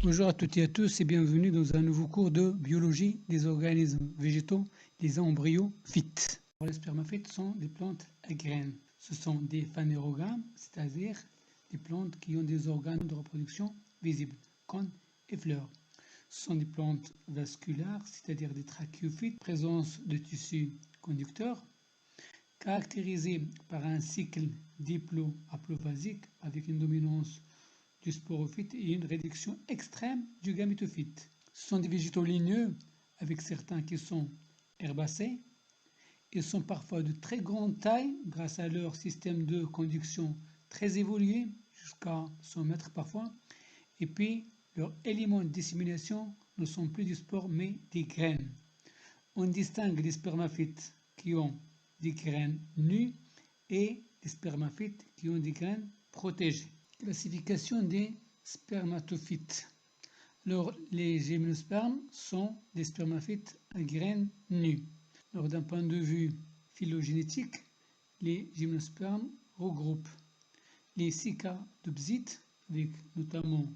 Bonjour à toutes et à tous et bienvenue dans un nouveau cours de biologie des organismes végétaux, les embryophytes. Les spermaphytes sont des plantes à graines. Ce sont des phanérogames, c'est-à-dire des plantes qui ont des organes de reproduction visibles, cônes et fleurs. Ce sont des plantes vasculaires, c'est-à-dire des trachéophytes, présence de tissus conducteurs, caractérisées par un cycle diplo-haplobasique avec une dominance du sporophyte et une réduction extrême du gamétophyte. Ce sont des végétaux ligneux, avec certains qui sont herbacés. Ils sont parfois de très grande taille grâce à leur système de conduction très évolué, jusqu'à 100 mètres parfois. Et puis, leurs éléments de dissémination ne sont plus du spore mais des graines. On distingue les spermaphytes qui ont des graines nues et les spermaphytes qui ont des graines protégées. Classification des spermatophytes. Alors, les gymnospermes sont des spermaphytes à graines nues. Alors, d'un point de vue phylogénétique, les gymnospermes regroupent les cicadopsites, avec notamment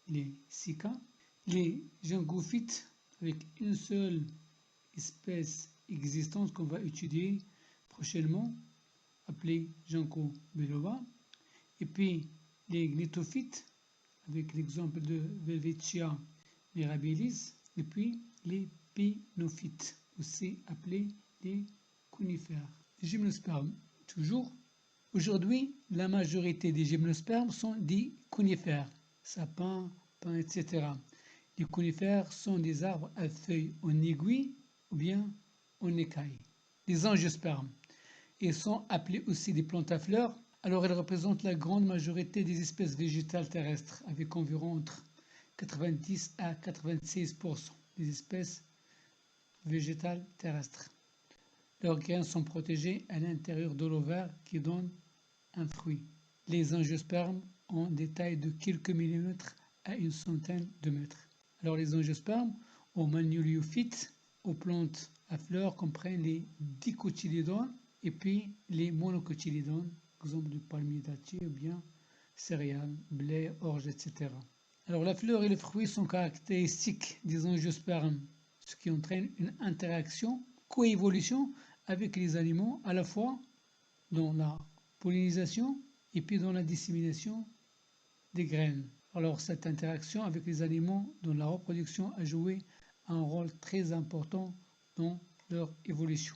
les cicas, les gyngophytes, avec une seule espèce existante qu'on va étudier prochainement, appelée Ginkgo biloba, et puis les gnetophytes, avec l'exemple de Welwitschia mirabilis, et puis les pinophytes, aussi appelés les conifères. Les gymnospermes, toujours. Aujourd'hui, la majorité des gymnospermes sont des conifères, sapins, pins, etc. Les conifères sont des arbres à feuilles en aiguille ou bien en écaille. Les angiospermes, ils sont appelés aussi des plantes à fleurs. Alors, elles représentent la grande majorité des espèces végétales terrestres, avec environ entre 90 à 96% des espèces végétales terrestres. Leurs graines sont protégées à l'intérieur de l'ovaire qui donne un fruit. Les angiospermes ont des tailles de quelques millimètres à une centaine de mètres. Alors, les angiospermes aux manuliophytes, aux plantes à fleurs, comprennent les dicotylédones et puis les monocotylédones, exemple du palmier dattier ou bien céréales, blé, orge, etc. Alors la fleur et le fruit sont caractéristiques des angiospermes, ce qui entraîne une interaction, coévolution avec les aliments à la fois dans la pollinisation et puis dans la dissémination des graines. Alors cette interaction avec les aliments dans la reproduction a joué un rôle très important dans leur évolution.